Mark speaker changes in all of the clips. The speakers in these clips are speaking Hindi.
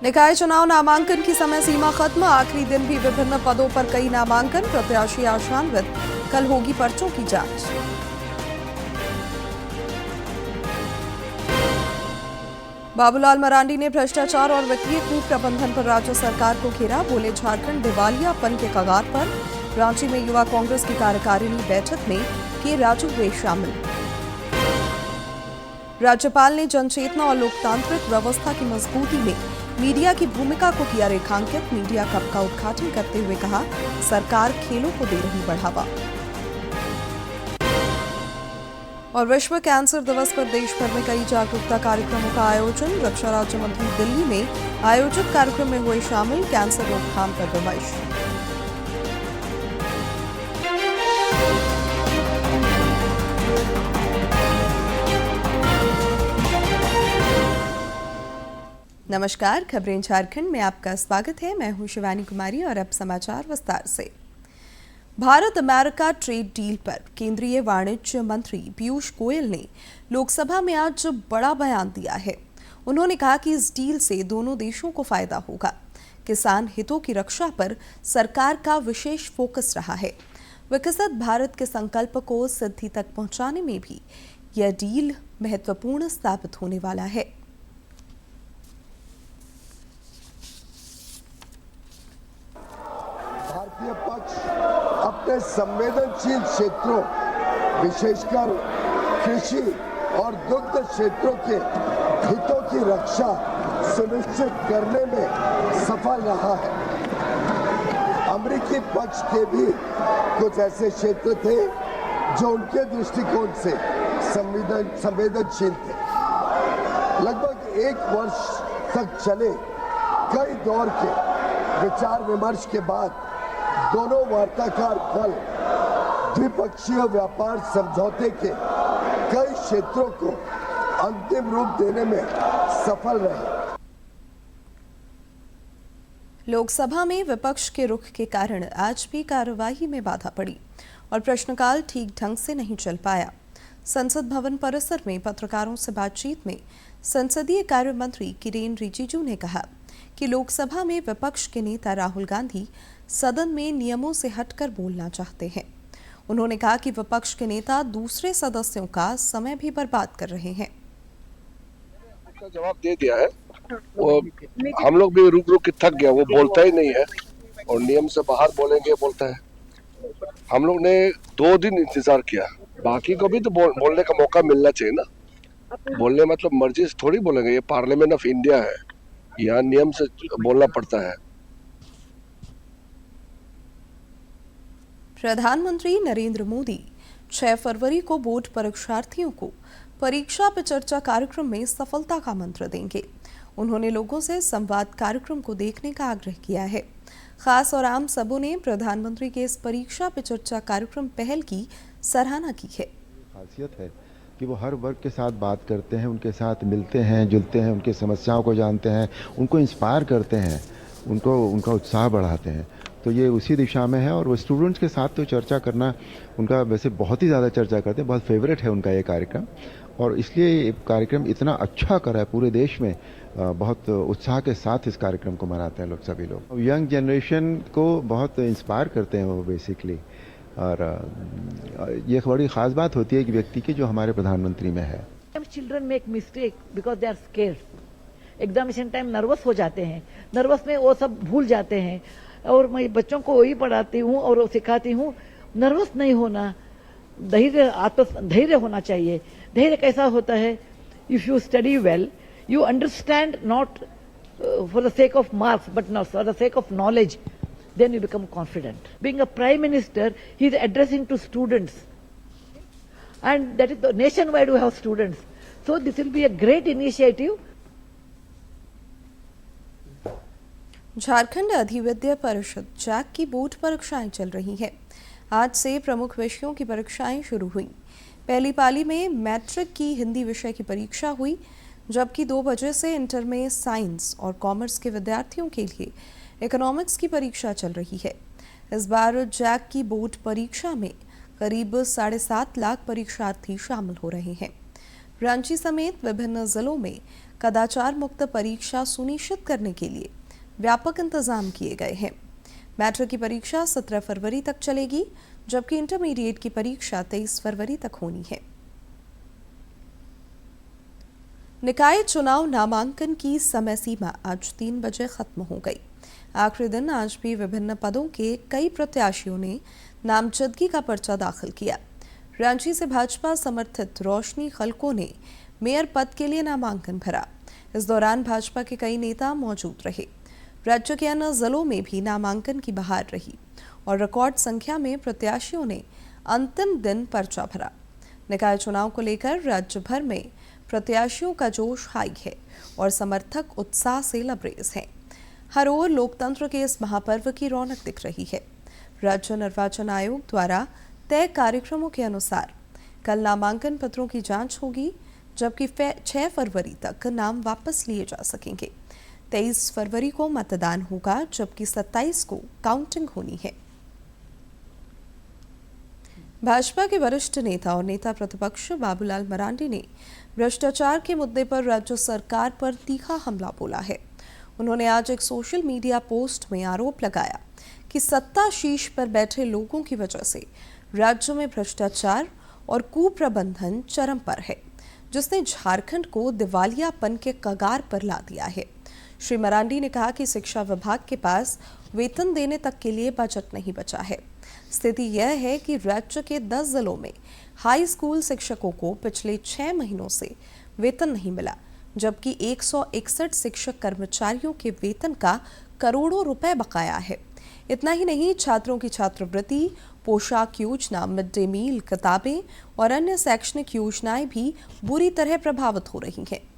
Speaker 1: निकाय चुनाव नामांकन की समय सीमा खत्म। आखिरी दिन भी विभिन्न पदों पर कई नामांकन। प्रत्याशी आशान्वित, कल होगी पर्चों की जांच। बाबूलाल मरांडी ने भ्रष्टाचार और वित्तीय कुप्रबंधन पर राज्य सरकार को घेरा। बोले, झारखंड दिवालियापन के कगार पर। रांची में युवा कांग्रेस की कार्यकारिणी बैठक में किए राजू हुए शामिल। राज्यपाल ने जनचेतना और लोकतांत्रिक व्यवस्था की मजबूती में मीडिया की भूमिका को किया रेखांकित। मीडिया कप का उद्घाटन करते हुए कहा, सरकार खेलों को दे रही बढ़ावा। और विश्व कैंसर दिवस पर देश भर में कई जागरूकता कार्यक्रमों का आयोजन। रक्षा राज्य मंत्री दिल्ली में आयोजित कार्यक्रम में हुए शामिल। कैंसर रोकथाम पर विमर्श। नमस्कार, खबरें झारखंड में आपका स्वागत है। मैं हूं शिवानी कुमारी और अब समाचार विस्तार से। भारत अमेरिका ट्रेड डील पर केंद्रीय वाणिज्य मंत्री पीयूष गोयल ने लोकसभा में आज बड़ा बयान दिया है। उन्होंने कहा कि इस डील से दोनों देशों को फायदा होगा। किसान हितों की रक्षा पर सरकार का विशेष फोकस रहा है। विकसित भारत के संकल्प को सिद्धि तक पहुंचाने में भी यह डील महत्वपूर्ण साबित होने वाला है।
Speaker 2: भारतीय पक्ष अपने संवेदनशील क्षेत्रों, विशेषकर कृषि और दुग्ध क्षेत्रों के हितों की रक्षा सुनिश्चित करने में सफल रहा है। अमेरिकी पक्ष के भी कुछ ऐसे क्षेत्र थे जो उनके दृष्टिकोण से संवेदनशील थे। लगभग 1 वर्ष तक चले कई दौर के विचार विमर्श के बाद दोनों वार्ताकार कल द्विपक्षीय व्यापार समझौते के कई क्षेत्रों को अंतिम रूप देने में सफल रहे।
Speaker 1: लोकसभा में विपक्ष के रुख के कारण आज भी कार्यवाही में बाधा पड़ी और प्रश्नकाल ठीक ढंग से नहीं चल पाया। संसद भवन परिसर में पत्रकारों से बातचीत में संसदीय कार्य मंत्री किरेन रिजिजू ने कहा कि लोकसभा में विपक्ष के नेता राहुल गांधी सदन में नियमों से हटकर बोलना चाहते हैं। उन्होंने कहा कि विपक्ष के नेता दूसरे सदस्यों का समय भी बर्बाद कर रहे हैं।
Speaker 3: उसका जवाब दे दिया है। वो हम लोग भी रुक के थक गया। वो बोलता ही नहीं है और नियम से बाहर बोलेंगे बोलता है। हम लोग ने 2 दिन इंतजार किया। बाकी को भी तो बोलने का मौका मिलना चाहिए ना। बोलने मतलब मर्जी से थोड़ी बोलेंगे। ये पार्लियामेंट ऑफ इंडिया है, यहाँ नियम से बोलना पड़ता है।
Speaker 1: प्रधानमंत्री नरेंद्र मोदी 6 फरवरी को बोर्ड परीक्षार्थियों को परीक्षा पे चर्चा कार्यक्रम में सफलता का मंत्र देंगे। उन्होंने लोगों से संवाद कार्यक्रम को देखने का आग्रह किया है। खास और आम सबों ने प्रधानमंत्री के इस परीक्षा पे चर्चा कार्यक्रम पहल की सराहना की है।
Speaker 4: खासियत है कि वो हर वर्ग के साथ बात करते हैं, उनके साथ मिलते हैं, जुलते हैं, उनकी समस्याओं को जानते हैं, उनको इंस्पायर करते हैं, उनका उत्साह बढ़ाते हैं। तो ये उसी दिशा में है। और वो स्टूडेंट्स के साथ तो चर्चा करना उनका वैसे बहुत ही ज़्यादा चर्चा करते हैं, बहुत फेवरेट है उनका ये कार्यक्रम। और इसलिए ये कार्यक्रम इतना अच्छा करा है पूरे देश में। बहुत उत्साह के साथ इस कार्यक्रम को मनाते हैं लोग, सभी लोग। यंग जनरेशन को बहुत इंस्पायर करते हैं वो बेसिकली। और ये एक बड़ी ख़ास बात होती है कि व्यक्ति की जो हमारे प्रधानमंत्री में है।
Speaker 5: Children make mistake because they are scared. Examination time nervous हो जाते हैं, नर्वस में वो सब भूल जाते हैं। और मैं बच्चों को वही पढ़ाती हूँ और सिखाती हूँ, नर्वस नहीं होना, धैर्य होना चाहिए। धैर्य कैसा होता है? If you study well, you understand not for the sake of marks but not for the sake of knowledge, then you become confident. Being a prime minister, he is addressing to students, and that is the nationwide we have students. So this will be a great initiative.
Speaker 1: Jharkhand अधिविद्य परिषद जैक की बोर्ड परीक्षाएं चल रही हैं। आज से प्रमुख विषयों की परीक्षाएं शुरू हुई। पहली पाली में मैट्रिक की हिंदी विषय की परीक्षा हुई, जबकि 2 बजे से इंटर में साइंस और कॉमर्स के विद्यार्थियों के लिए इकोनॉमिक्स की परीक्षा चल रही है। इस बार जैक की बोर्ड परीक्षा में करीब 7.5 लाख परीक्षार्थी शामिल हो रहे हैं। रांची समेत विभिन्न जिलों में कदाचार मुक्त परीक्षा सुनिश्चित करने के लिए व्यापक इंतजाम किए गए हैं। मैट्रिक की परीक्षा 17 फरवरी तक चलेगी, जबकि इंटरमीडिएट की परीक्षा 23 फरवरी तक होनी है। निकाय चुनाव नामांकन की समय सीमा आज 3 बजे खत्म हो गई। आखिरी दिन आज भी विभिन्न पदों के कई प्रत्याशियों ने नामजदगी का पर्चा दाखिल किया। रांची से भाजपा समर्थित रोशनी खलको ने मेयर पद के लिए नामांकन भरा। इस दौरान भाजपा के कई नेता मौजूद रहे। राज्य के अन्य जिलों में भी नामांकन की बहार रही और रिकॉर्ड संख्या में प्रत्याशियों ने अंतिम दिन पर्चा भरा। निकाय चुनाव को लेकर राज्य भर में प्रत्याशियों का जोश हाई है और समर्थक उत्साह से लबरेज हैं। हर ओर लोकतंत्र के इस महापर्व की रौनक दिख रही है। राज्य निर्वाचन आयोग द्वारा तय कार्यक्रमों के अनुसार कल नामांकन पत्रों की जांच होगी, जबकि 6 फरवरी तक नाम वापस लिए जा सकेंगे। 23 फरवरी को मतदान होगा, जबकि 27 को काउंटिंग होनी है। भाजपा के वरिष्ठ नेता और नेता प्रतिपक्ष बाबूलाल मरांडी ने भ्रष्टाचार के मुद्दे पर राज्य सरकार पर तीखा हमला बोला है। उन्होंने आज एक सोशल मीडिया पोस्ट में आरोप लगाया कि सत्ता शीर्ष पर बैठे लोगों की वजह से राज्य में भ्रष्टाचार और कुप्रबंधन चरम पर है, जिसने झारखंड को दिवालियापन के कगार पर ला दिया है। श्री मरांडी ने कहा कि शिक्षा विभाग के पास वेतन देने तक के लिए बजट नहीं बचा है। स्थिति यह है कि राज्य के 10 जिलों में हाई स्कूल शिक्षकों को पिछले 6 महीनों से वेतन नहीं मिला, जबकि 161 शिक्षक कर्मचारियों के वेतन का करोड़ों रुपए बकाया है। इतना ही नहीं, छात्रों की छात्रवृत्ति, पोशाक योजना, मिड डे मील, किताबें और अन्य शैक्षणिक योजनाएं भी बुरी तरह प्रभावित हो रही हैं।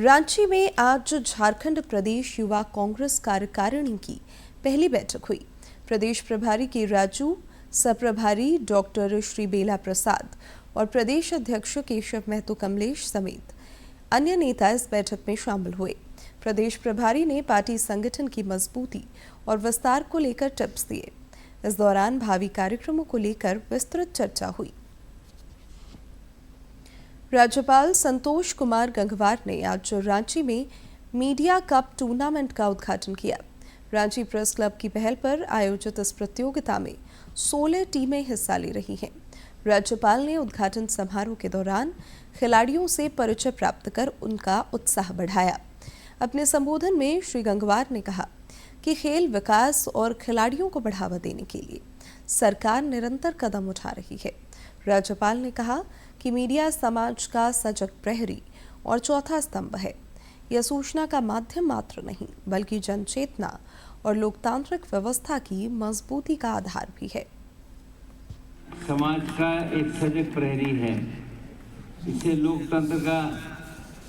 Speaker 1: रांची में आज झारखंड प्रदेश युवा कांग्रेस कार्यकारिणी की पहली बैठक हुई। प्रदेश प्रभारी के राजू, सह-प्रभारी डॉक्टर श्री बेला प्रसाद और प्रदेश अध्यक्ष केशव महतो कमलेश समेत अन्य नेता इस बैठक में शामिल हुए। प्रदेश प्रभारी ने पार्टी संगठन की मजबूती और विस्तार को लेकर टिप्स दिए। इस दौरान भावी कार्यक्रमों को लेकर विस्तृत चर्चा हुई। राज्यपाल संतोष कुमार गंगवार ने आज रांची में मीडिया कप टूर्नामेंट का उद्घाटन किया। रांची प्रेस क्लब की पहल पर आयोजित इस प्रतियोगिता में 16 टीमें हिस्सा ले रही हैं। राज्यपाल ने उद्घाटन समारोह के दौरान खिलाड़ियों से परिचय प्राप्त कर उनका उत्साह बढ़ाया। अपने संबोधन में श्री गंगवार ने कहा कि खेल विकास और खिलाड़ियों को बढ़ावा देने के लिए सरकार निरंतर कदम उठा रही है। राज्यपाल ने कहा कि मीडिया समाज का सजग प्रहरी और चौथा स्तंभ है। यह सूचना का माध्यम मात्र नहीं, बल्कि जनचेतना और लोकतांत्रिक व्यवस्था की मजबूती का आधार भी है।
Speaker 6: समाज का एक सजग प्रहरी है। इसे लोकतंत्र का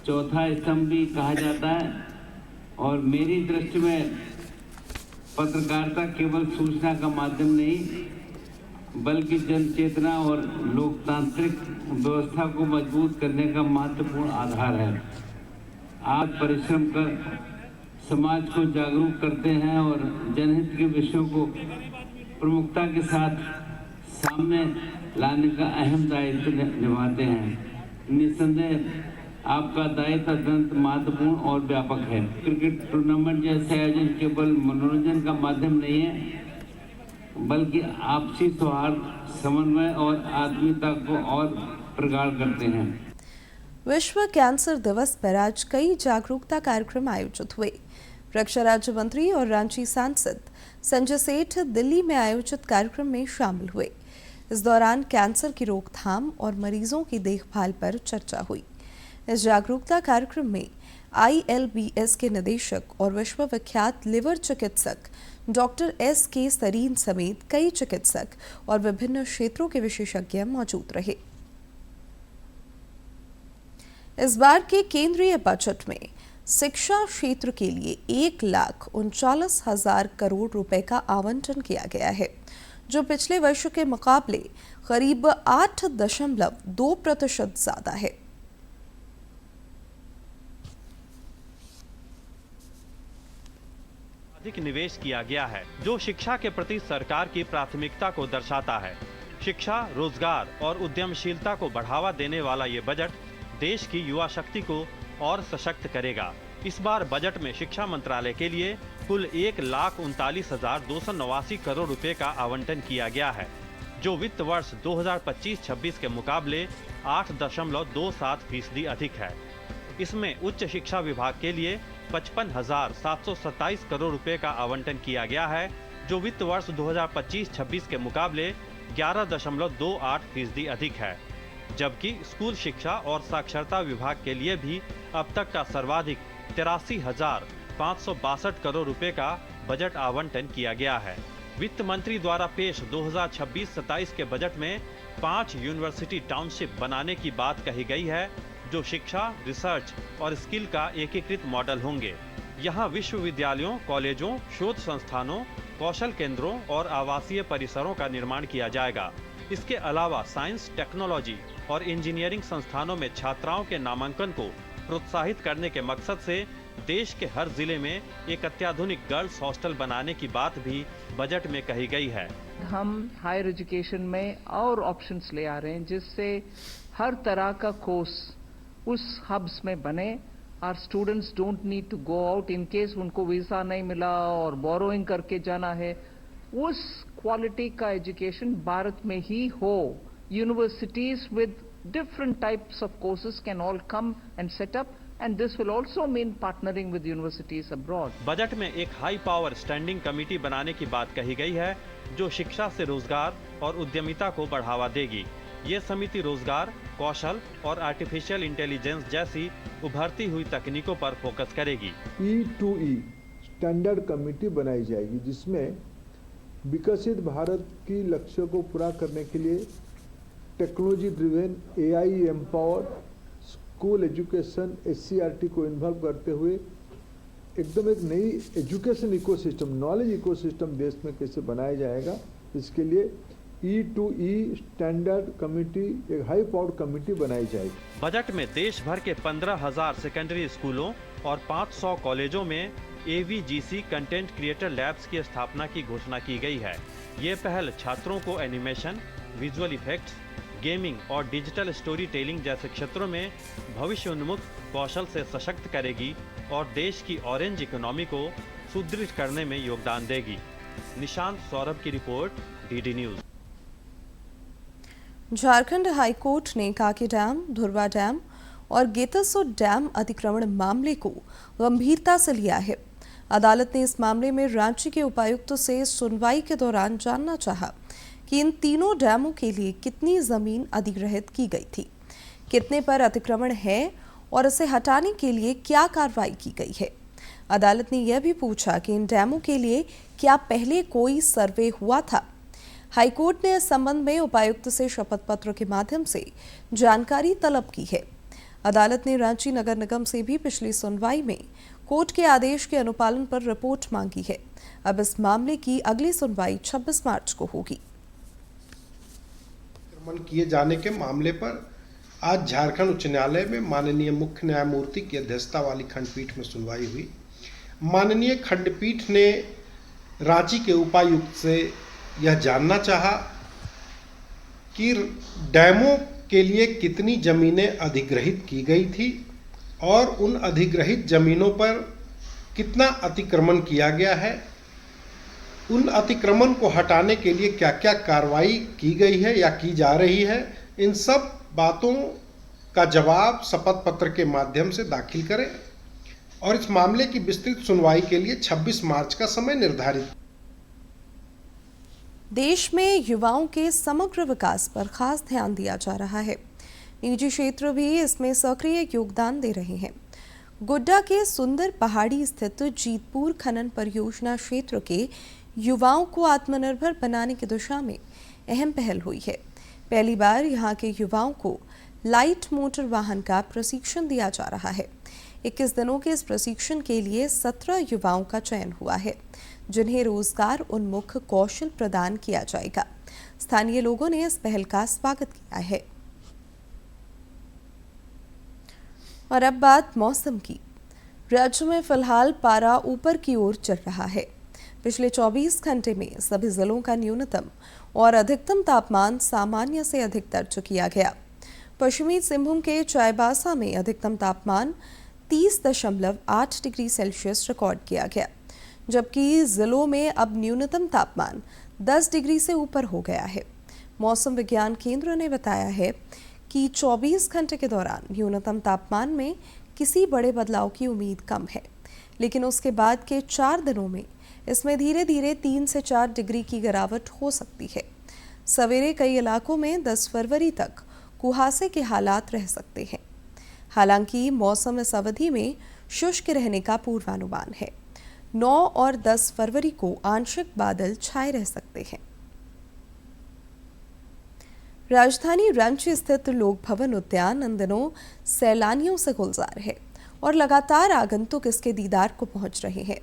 Speaker 6: चौथा स्तंभ भी कहा जाता है। और मेरी दृष्टि में पत्रकारिता केवल सूचना का माध्यम नहीं, बल्कि जनचेतना और लोकतांत्रिक व्यवस्था को मजबूत करने का महत्वपूर्ण आधार है। आप परिश्रम कर समाज को जागरूक करते हैं और जनहित के विषयों को प्रमुखता के साथ सामने लाने का अहम दायित्व निभाते हैं। निस्संदेह आपका दायित्व अत्यंत महत्वपूर्ण और व्यापक है। क्रिकेट टूर्नामेंट जैसे आयोजन केवल मनोरंजन का माध्यम नहीं है, बल्कि आपसी सौहार्द, समन्वय और आत्मीयता को और प्रगाढ़ करते हैं।
Speaker 1: विश्व कैंसर दिवस पर आज कई जागरूकता कार्यक्रम आयोजित हुए। रक्षा राज्य मंत्री और रांची सांसद संजय सेठ दिल्ली में आयोजित कार्यक्रम में शामिल हुए। इस दौरान कैंसर की रोकथाम और मरीजों की देखभाल पर चर्चा हुई। इस जागरूकता कार्यक्रम में ILBS के निदेशक और विश्व विख्यात लिवर चिकित्सक डॉक्टर S.K. सरीन समेत कई चिकित्सक और विभिन्न क्षेत्रों के विशेषज्ञ मौजूद रहे। इस बार के केंद्रीय बजट में शिक्षा क्षेत्र के लिए 1,39,000 करोड़ रुपए का आवंटन किया गया है, जो पिछले वर्ष के मुकाबले करीब 8.2% ज्यादा है।
Speaker 7: अधिक निवेश किया गया है, जो शिक्षा के प्रति सरकार की प्राथमिकता को दर्शाता है। शिक्षा, रोजगार और उद्यमशीलता को बढ़ावा देने वाला ये बजट देश की युवा शक्ति को और सशक्त करेगा। इस बार बजट में शिक्षा मंत्रालय के लिए कुल 1,39,289 करोड़ रुपए का आवंटन किया गया है, जो वित्त वर्ष 2025-26 के मुकाबले 8.27% अधिक है। इसमें उच्च शिक्षा विभाग के लिए 55,727 करोड़ रुपए का आवंटन किया गया है, जो वित्त वर्ष 2025-26 के मुकाबले 11.28% अधिक है। जबकि स्कूल शिक्षा और साक्षरता विभाग के लिए भी अब तक का सर्वाधिक 83,562 करोड़ रुपए का बजट आवंटन किया गया है। वित्त मंत्री द्वारा पेश 2026-27 के बजट में 5 यूनिवर्सिटी टाउनशिप बनाने की बात कही गई है, जो शिक्षा, रिसर्च और स्किल का एकीकृत मॉडल होंगे। यहाँ विश्वविद्यालयों, कॉलेजों, शोध संस्थानों, कौशल केंद्रों और आवासीय परिसरों का निर्माण किया जाएगा। इसके अलावा साइंस, टेक्नोलॉजी और इंजीनियरिंग संस्थानों में छात्राओं के नामांकन को प्रोत्साहित करने के मकसद से देश के हर जिले में एक अत्याधुनिक गर्ल्स हॉस्टल बनाने की बात भी बजट में कही गई है।
Speaker 8: हम हायर एजुकेशन में और ऑप्शंस ले आ रहे हैं, जिससे हर तरह का कोर्स उस हब्स में बने और students don't need to go out in case उनको वीजा नहीं मिला और बोरोइंग करके जाना है। उस क्वालिटी का एजुकेशन भारत में ही हो। Universities with different types of courses can all come and set up, and this will also mean partnering with universities abroad.
Speaker 7: Budget में एक हाई पावर स्टैंडिंग कमेटी बनाने की बात कही गई है, जो शिक्षा से रोजगार और उद्यमिता को बढ़ावा देगी। ये समिति रोजगार, कौशल और आर्टिफिशियल इंटेलिजेंस जैसी उभरती हुई तकनीकों पर फोकस करेगी।
Speaker 9: E2E स्टैंडर्ड कमेटी बनाई जाएगी, जिसमें विकसित भारत की लक्ष्य को पूरा करने के लिए technology driven, AI empowered school education, SCRT को इन्वॉल्व करते हुए एकदम एक नई एजुकेशन इकोसिस्टम, नॉलेज इकोसिस्टम देश में कैसे बनाया जाएगा, इसके लिए E2E स्टैंडर्ड कमेटी, एक हाई पावर्ड कमेटी बनाई जाएगी।
Speaker 7: बजट में देश भर के 15,000 सेकेंडरी स्कूलों और 500 कॉलेजों में AVGC कंटेंट क्रिएटर लैब्स की स्थापना की घोषणा की गई है। ये पहल छात्रों को एनिमेशन, विजुअल इफेक्ट्स, गेमिंग और डिजिटल स्टोरी टेलिंग जैसे क्षेत्रों में भविष्य उन्मुख कौशल से सशक्त करेगी और देश की ऑरेंज इकोनॉमी को सुदृढ़ करने में योगदान देगी। निशांत सौरभ की report, DD news.
Speaker 1: Jharkhand high court ने काकी डैम, धुरवा डैम और गेतसो डैम अतिक्रमण मामले को गंभीरता से लिया है। अदालत ने इस मामले में रांची के उपायुक्त से सुनवाई के दौरान जानना चाहा कि इन तीनों डैमों के लिए कितनी जमीन अधिग्रहित की गई थी, कितने पर अतिक्रमण है और इसे हटाने के लिए क्या कार्रवाई की गई है। अदालत ने यह भी पूछा कि इन डैमों के लिए क्या पहले कोई सर्वे हुआ था। हाईकोर्ट ने इस संबंध में उपायुक्त से शपथ पत्र के माध्यम से जानकारी तलब की है। अदालत ने रांची नगर निगम से भी पिछली सुनवाई में कोर्ट के आदेश के अनुपालन पर रिपोर्ट मांगी है। अब इस मामले की अगली सुनवाई 26 मार्च को होगी।
Speaker 10: किए जाने के मामले पर आज झारखंड उच्च न्यायालय में माननीय मुख्य न्यायमूर्ति की अध्यक्षता वाली खंडपीठ में सुनवाई हुई। माननीय खंडपीठ ने रांची के उपायुक्त से यह जानना चाहा कि डैमों के लिए कितनी जमीनें अधिग्रहित की गई थी और उन अधिग्रहित जमीनों पर कितना अतिक्रमण किया गया है, उन अतिक्रमण को हटाने के लिए क्या क्या कार्रवाई की गई है या की जा रही है। इन सब बातों का जवाब शपथ पत्र के माध्यम से दाखिल करें और इस मामले की विस्तृत सुनवाई के लिए 26 मार्च का समय निर्धारित।
Speaker 1: देश में युवाओं के समग्र विकास पर खास ध्यान दिया जा रहा है। निजी क्षेत्र भी इसमें सक्रिय योगदान दे रहे हैं। गोड्डा के सुंदर पहाड़ी स्थित जीतपुर खनन परियोजना क्षेत्र के युवाओं को आत्मनिर्भर बनाने की दिशा में अहम पहल हुई है। पहली बार यहां के युवाओं को लाइट मोटर वाहन का प्रशिक्षण दिया जा रहा है। 21 दिनों के इस प्रशिक्षण के लिए 17 युवाओं का चयन हुआ है, जिन्हें रोजगार उन्मुख कौशल प्रदान किया जाएगा। स्थानीय लोगों ने इस पहल का स्वागत किया है। और अब बात मौसम की। राज्य में फिलहाल पारा ऊपर की ओर चल रहा है। पिछले 24 घंटे में सभी जिलों का न्यूनतम और अधिकतम तापमान सामान्य से अधिक दर्ज किया गया। पश्चिमी सिंहभूम के चाईबासा में अधिकतम तापमान 30.8 डिग्री सेल्सियस रिकॉर्ड किया गया, जबकि जिलों में अब न्यूनतम तापमान 10 डिग्री से ऊपर हो गया है। मौसम विज्ञान केंद्र ने बताया है कि 24 घंटे के दौरान न्यूनतम तापमान में किसी बड़े बदलाव की उम्मीद कम है, लेकिन उसके बाद के 4 दिनों में इसमें धीरे धीरे 3 से 4 डिग्री की गिरावट हो सकती है। सवेरे कई इलाकों में 10 फरवरी तक कुहासे के हालात रह सकते हैं। हालांकि मौसम इस अवधि में शुष्क रहने का पूर्वानुमान है। 9 और 10 फरवरी को आंशिक बादल छाए रह सकते हैं। राजधानी रांची स्थित लोक भवन उद्यान इन दिनों सैलानियों से गुलजार है और लगातार आगंतुक इसके दीदार को पहुंच रहे हैं।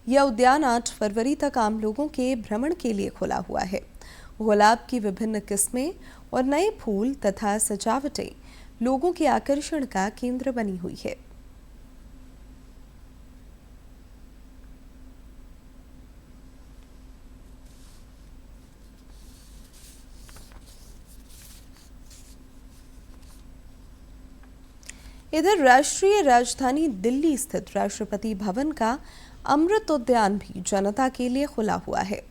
Speaker 1: यह उद्यान 8 फरवरी तक आम लोगों के भ्रमण के लिए खुला हुआ है। गुलाब की विभिन्न किस्में और नए फूल तथा सजावटें लोगों के आकर्षण का केंद्र बनी हुई है। इधर राष्ट्रीय राजधानी दिल्ली स्थित राष्ट्रपति भवन का अमृत उद्यान भी जनता के लिए खुला हुआ है।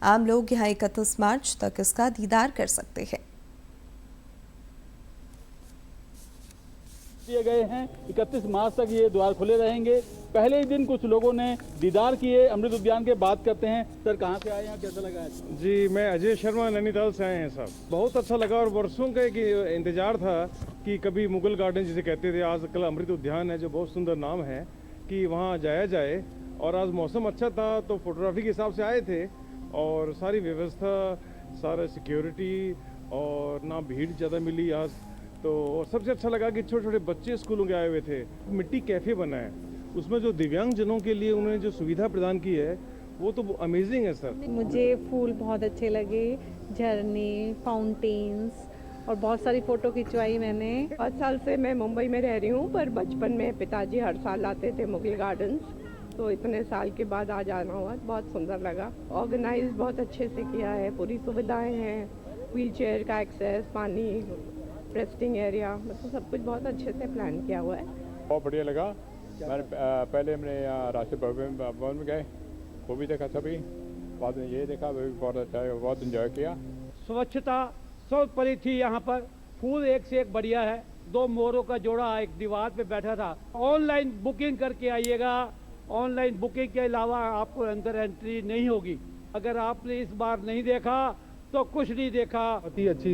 Speaker 1: आम लोग यहां 31 मार्च तक इसका दीदार कर सकते हैं।
Speaker 11: दिए गए हैं 31 मार्च तक ये द्वार खुले रहेंगे। पहले ही दिन कुछ लोगों ने दीदार किए अमृत उद्यान के। बात करते हैं। सर, कहाँ से आए हैं, कैसा लगा है?
Speaker 12: जी, मैं अजय शर्मा, नैनीताल से आए हैं साहब। बहुत अच्छा लगा और वर्षों का एक इंतजार था कि कभी मुगल गार्डन जिसे कहते थे, आजकल अमृत उद्यान है जो बहुत सुंदर नाम है, कि वहाँ जाया जाए। और आज मौसम अच्छा था तो फोटोग्राफी के हिसाब से आए थे और सारी व्यवस्था, सारा सिक्योरिटी और ना भीड़ ज़्यादा मिली आज तो। और सबसे अच्छा लगा कि छोटे छोटे बच्चे स्कूलों के आए हुए थे। मिट्टी कैफ़े बना है, उसमें जो दिव्यांग जनों के लिए उन्होंने जो सुविधा प्रदान की है वो तो अमेजिंग है सर।
Speaker 13: मुझे फूल बहुत अच्छे लगे, झरने, फाउंटेन्स और बहुत सारी फ़ोटो खिंचवाई मैंने।
Speaker 14: 5 साल से मैं मुंबई में रह रही हूँ, पर बचपन में पिताजी हर साल आते थे मुगल गार्डन्स, तो इतने साल के बाद आज आना हुआ, बहुत सुंदर लगा। ऑर्गेनाइज बहुत अच्छे से किया है, पूरी सुविधाएं हैं, व्हीलचेयर का एक्सेस, पानी, रेस्टिंग एरिया, मतलब सब कुछ बहुत अच्छे से प्लान किया हुआ है।
Speaker 15: बहुत बढ़िया लगा। मैंने पहले हमने यहाँ राष्ट्रपति भवन में गए, वो भी देखा सभी, बाद में ये देखा, वो भी बहुत अच्छा है, बहुत इंजॉय किया।
Speaker 11: स्वच्छता सर्वोपरि थी यहाँ पर। फूल एक से एक बढ़िया है। 2 मोरों का जोड़ा एक दीवार पे बैठा था। ऑनलाइन बुकिंग करके आइएगा। ऑनलाइन बुकिंग के अलावा आपको अंदर एंट्री नहीं होगी। अगर आपने इस बार नहीं देखा तो कुछ नहीं देखा।
Speaker 12: बहुत ही अच्छी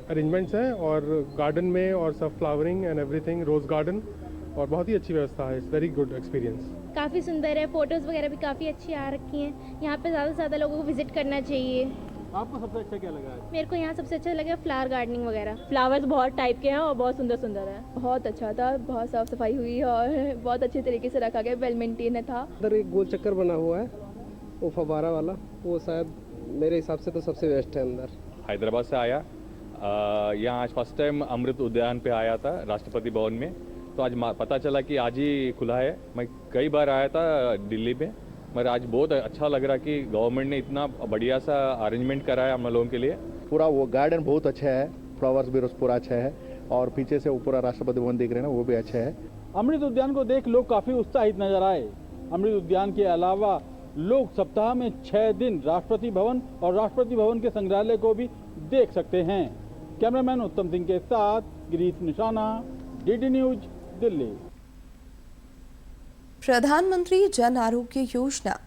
Speaker 12: अरेंजमेंट्स हैं और गार्डन में और सब flowering and everything, rose garden, और बहुत ही अच्छी व्यवस्था है। It's very good experience.
Speaker 16: काफ़ी सुंदर है, फोटोज़ वगैरह भी काफ़ी अच्छी आ रखी हैं। यहाँ पे ज़्यादा से ज़्यादा लोगों को विजिट करना चाहिए।
Speaker 11: आपको सबसे अच्छा क्या लगा है?
Speaker 16: मेरे को यहाँ सबसे अच्छा लगा फ्लावर गार्डनिंग वगैरह।
Speaker 17: फ्लावर्स बहुत टाइप के हैं और बहुत सुंदर सुंदर है। बहुत अच्छा था, बहुत साफ सफाई हुई और बहुत अच्छे तरीके से रखा गया, वेल मेंटेन था।
Speaker 18: अंदर एक गोल चक्कर बना हुआ है, वो फव्वारा वाला, वो शायद मेरे हिसाब से तो सबसे बेस्ट है अंदर।
Speaker 15: हैदराबाद से आया, यहाँ आज फर्स्ट टाइम अमृत उद्यान पे आया था राष्ट्रपति भवन में, तो आज पता चला कि आज ही खुला है। मैं कई बार आया था दिल्ली में, मगर आज बहुत अच्छा लग रहा कि गवर्नमेंट ने इतना बढ़िया सा अरेंजमेंट करा है हम लोगों के लिए।
Speaker 19: पूरा वो गार्डन बहुत अच्छा है, फ्लावर्स भी पूरा अच्छा है, और पीछे से वो पूरा राष्ट्रपति भवन देख रहे हैं ना, वो भी अच्छा है।
Speaker 11: अमृत उद्यान को देख लोग काफ़ी उत्साहित नजर आए। अमृत उद्यान के अलावा लोग सप्ताह में 6 दिन राष्ट्रपति भवन और राष्ट्रपति भवन के संग्रहालय को भी देख सकते हैं। कैमरामैन उत्तम सिंह के साथ गिरीश निशाना, डीडी न्यूज, दिल्ली।
Speaker 1: प्रधानमंत्री जन आरोग्य योजना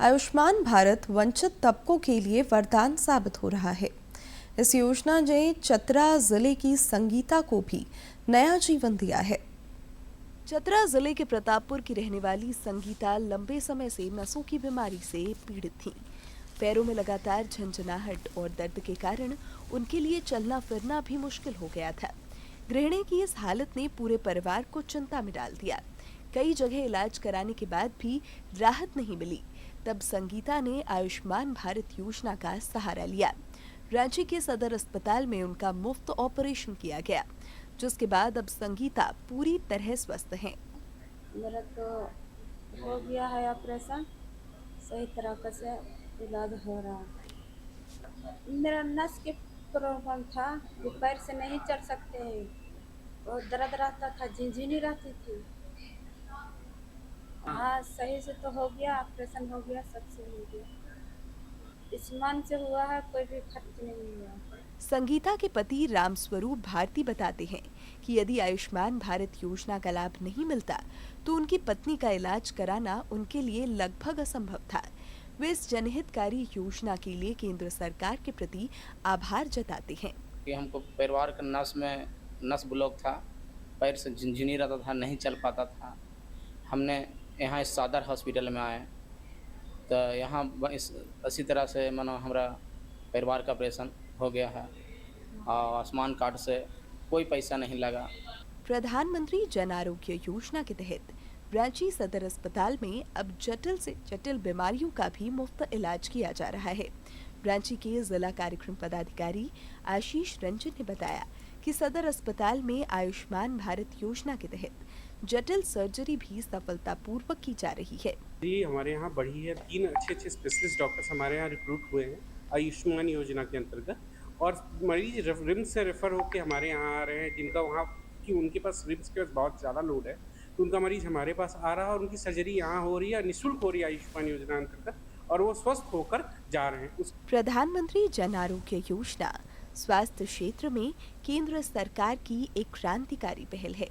Speaker 1: आयुष्मान भारत वंचित तबकों के लिए वरदान साबित हो रहा है। इस योजना ने चतरा जिले की संगीता को भी नया जीवन दिया है। चतरा जिले के प्रतापपुर की रहने वाली संगीता लंबे समय से नसों की बीमारी से पीड़ित थीं। पैरों में लगातार झंझनाहट और दर्द के कारण उनके लिए चलना फिरना भी मुश्किल हो गया था। गृहिणी की इस हालत ने पूरे परिवार को चिंता में डाल दिया। कई जगह इलाज कराने के बाद भी राहत नहीं मिली। तब संगीता ने आयुष्मान भारत योजना का सहारा लिया। रांची के सदर अस्पताल में उनका मुफ्त ऑपरेशन किया गया, जिसके बाद अब संगीता पूरी तरह स्वस्थ हैं।
Speaker 20: मेरा तो हो गया है ऑपरेशन, सही तरह से इलाज हो रहा है। मेरा नस के प्रॉब्लम था, पैर से नहीं चल सकते हैं और दर्द रहता था, झिनझिनी रहती थी, हाँ सही से तो हो गया, ऑपरेशन हो गया, सबसे हो गया। इस मन से हुआ है, कोई भी खर्च नहीं हुआ।
Speaker 1: संगीता के पति रामस्वरूप भारती बताते हैं कि यदि आयुष्मान भारत योजना का लाभ नहीं मिलता तो उनकी पत्नी का इलाज कराना उनके लिए लगभग असंभव था। वे इस जनहितकारी योजना के लिए केंद्र सरकार के प्रति आभार जताते हैं।
Speaker 21: कि हमको परिवार के नस ब्लॉक था, पैर से झिनझिनी रहता था, नहीं चल पाता था। हमने यहाँ इस सादर हॉस्पिटल में आए तो यहाँ इसी तरह से मानो हमारा परिवार का ऑपरेशन हो गया है और आयुष्मान कार्ड से कोई पैसा नहीं लगा।
Speaker 1: प्रधानमंत्री जन आरोग्य योजना के तहत रांची सदर अस्पताल में अब जटिल से जटिल बीमारियों का भी मुफ्त इलाज किया जा रहा है। रांची के जिला कार्यक्रम पदाधिकारी आशीष रंजन ने बताया कि सदर अस्पताल में आयुष्मान भारत योजना के तहत जटिल सर्जरी भी सफलतापूर्वक की जा रही है।
Speaker 22: जी हमारे यहाँ बढ़ी है, 3 अच्छे स्पेशलिस्ट डॉक्टर्स हमारे यहाँ रिक्रूट हुए हैं आयुष्मान योजना के अंतर्गत, और मरीज रिम्स से रेफर होकर हमारे यहाँ आ रहे हैं जिनका वहाँ कि उनके पास रिम्स के पास बहुत ज़्यादा लोड है, तो उनका मरीज हमारे पास आ रहा है और उनकी सर्जरी यहाँ हो रही है, निःशुल्क हो रही है आयुष्मान योजना अंतर्गत, और वो स्वस्थ होकर जा रहे हैं।
Speaker 1: प्रधानमंत्री जन आरोग्य योजना स्वास्थ्य क्षेत्र में केंद्र सरकार की एक क्रांतिकारी पहल है।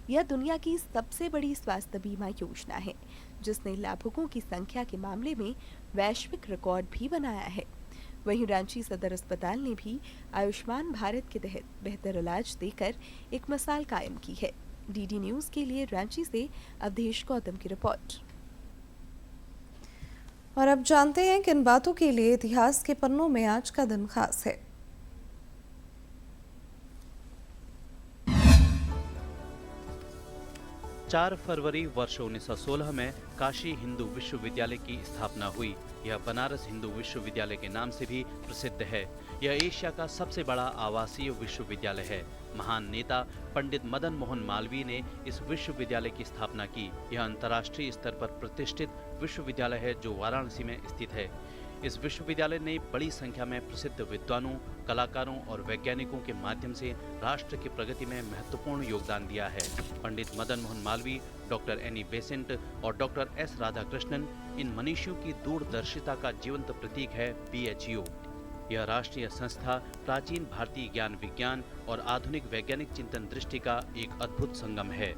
Speaker 1: यह दुनिया की सबसे बड़ी स्वास्थ्य बीमा योजना है जिसने लाभुकों की संख्या के मामले में वैश्विक रिकॉर्ड भी बनाया है। वहीं रांची सदर अस्पताल ने भी आयुष्मान भारत के तहत बेहतर इलाज देकर एक मिसाल कायम की है। डीडी न्यूज के लिए रांची से अवधेश गौतम की रिपोर्ट। और अब जानते हैं किन बातों के लिए इतिहास के पन्नों में आज का दिन खास है।
Speaker 23: 4 फरवरी वर्ष 1916 में काशी हिंदू विश्वविद्यालय की स्थापना हुई। यह बनारस हिंदू विश्वविद्यालय के नाम से भी प्रसिद्ध है। यह एशिया का सबसे बड़ा आवासीय विश्वविद्यालय है। महान नेता पंडित मदन मोहन मालवीय ने इस विश्वविद्यालय की स्थापना की। यह अंतर्राष्ट्रीय स्तर पर प्रतिष्ठित विश्वविद्यालय है जो वाराणसी में स्थित है। इस विश्वविद्यालय ने बड़ी संख्या में प्रसिद्ध विद्वानों, कलाकारों और वैज्ञानिकों के माध्यम से राष्ट्र की प्रगति में महत्वपूर्ण योगदान दिया है। Pandit Madan Mohan Malaviya, doctor Annie Besant और डॉक्टर एस राधाकृष्णन इन मनीषियों की दूरदर्शिता का जीवंत प्रतीक है BHU। यह राष्ट्रीय संस्था प्राचीन भारतीय ज्ञान विज्ञान और आधुनिक वैज्ञानिक चिंतन दृष्टि का एक अद्भुत संगम है।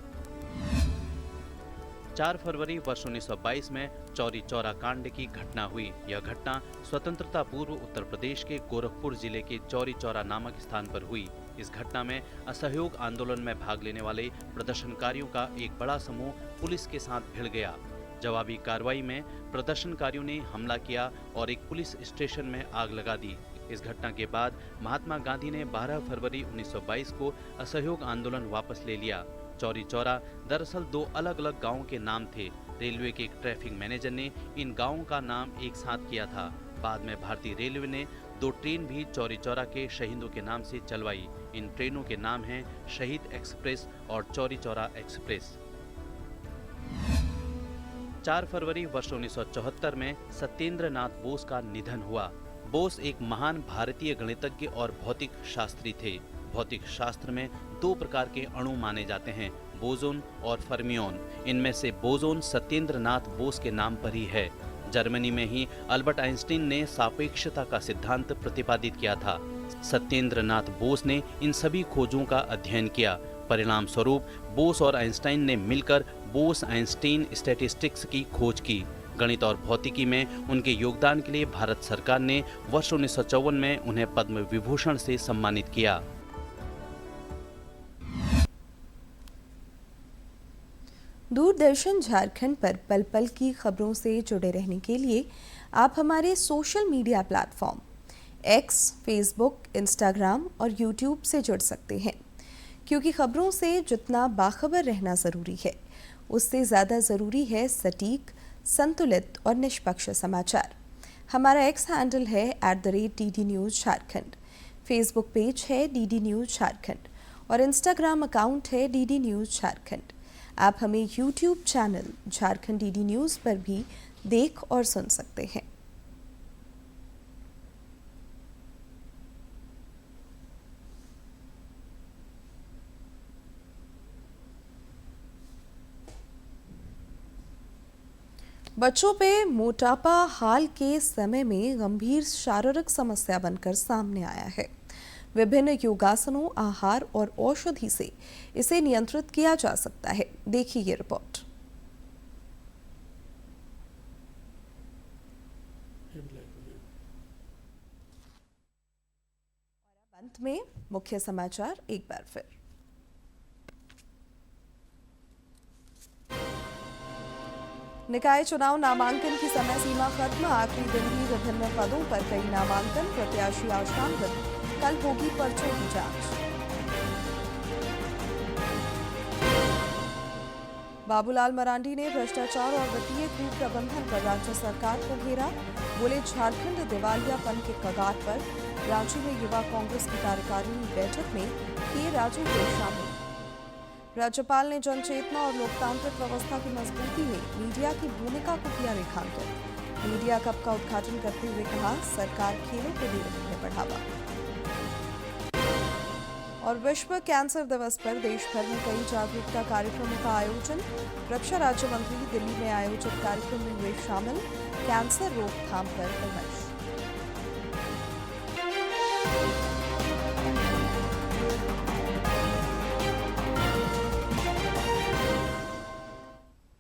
Speaker 23: 4 फरवरी वर्ष 1922 में चौरी चौरा कांड की घटना हुई। यह घटना स्वतंत्रता पूर्व उत्तर प्रदेश के गोरखपुर जिले के चौरी चौरा नामक स्थान पर हुई। इस घटना में असहयोग आंदोलन में भाग लेने वाले प्रदर्शनकारियों का एक बड़ा समूह पुलिस के साथ भिड़ गया। जवाबी कार्रवाई में प्रदर्शनकारियों ने हमला किया और एक पुलिस स्टेशन में आग लगा दी। इस घटना के बाद महात्मा गांधी ने 12 फरवरी 1922 को असहयोग आंदोलन वापस ले लिया। चौरी चौरा दरअसल 2 अलग अलग गांवों के नाम थे। रेलवे के एक ट्रैफिक मैनेजर ने इन गांवों का नाम एक साथ किया था। बाद में भारतीय रेलवे ने 2 ट्रेन भी चौरी चौरा के शहीदों के नाम से चलवाई। इन ट्रेनों के नाम हैं शहीद एक्सप्रेस और चौरी चौरा एक्सप्रेस। 4 फरवरी वर्ष 1974 में सत्येंद्र नाथ बोस का निधन हुआ। बोस एक महान भारतीय गणितज्ञ और भौतिक शास्त्री थे। भौतिक शास्त्र में 2 प्रकार के अणु माने जाते हैं, बोसोन और फर्मियोन। इनमें से बोसोन सत्येंद्र नाथ बोस के नाम पर ही है। जर्मनी में ही अल्बर्ट आइंस्टीन ने सापेक्षता का सिद्धांत प्रतिपादित किया था। सत्येंद्र नाथ बोस ने इन सभी खोजों का अध्ययन किया। परिणाम स्वरूप बोस और आइंस्टाइन ने मिलकर बोस आइंस्टीन स्टैटिस्टिक्स की खोज की। गणित और भौतिकी में उनके योगदान के लिए भारत सरकार ने वर्ष 1954 में उन्हें पद्म विभूषण से सम्मानित किया।
Speaker 1: दूरदर्शन झारखंड पर पल पल की खबरों से जुड़े रहने के लिए आप हमारे social media platform X, Facebook, Instagram और यूट्यूब से जुड़ सकते हैं, क्योंकि खबरों से जितना बाखबर रहना ज़रूरी है उससे ज़्यादा ज़रूरी है सटीक, संतुलित और निष्पक्ष समाचार। हमारा X हैंडल है @DD News Jharkhand, Facebook page है DD News झारखंड और इंस्टाग्राम अकाउंट है DD News झारखंड। आप हमें YouTube channel Jharkhand DD news पर भी देख और सुन सकते हैं। बच्चों पे मोटापा हाल के समय में गंभीर शारीरिक समस्या बनकर सामने आया है। विभिन्न योगासनों, आहार और औषधि से इसे नियंत्रित किया जा सकता है। देखिए ये रिपोर्ट। अंत में मुख्य समाचार एक बार फिर। निकाय चुनाव नामांकन की समय सीमा खत्म। आखिरी दिन भी विभिन्न पदों पर कई नामांकन। प्रत्याशी आशान्वित, कल होगी पर्चों की जांच। बाबूलाल मरांडी ने भ्रष्टाचार और वित्तीय कुप्रबंधन पर राज्य सरकार को घेरा। बोले झारखंड दिवालियापन के कगार पर। रांची में युवा कांग्रेस की कार्यकारिणी बैठक में के राजू को शामिल। राज्यपाल ने जनचेतना और लोकतांत्रिक व्यवस्था की मजबूती में मीडिया की भूमिका को किया रेखांकित। मीडिया कप का उद्घाटन करते हुए कहा, सरकार खेलों को दे रही है बढ़ावा। और विश्व कैंसर दिवस पर देश भर में कई जागरूकता कार्यक्रमों का आयोजन। रक्षा राज्य मंत्री दिल्ली में आयोजित कार्यक्रम में हुए शामिल। कैंसर रोकथाम पर विमर्श।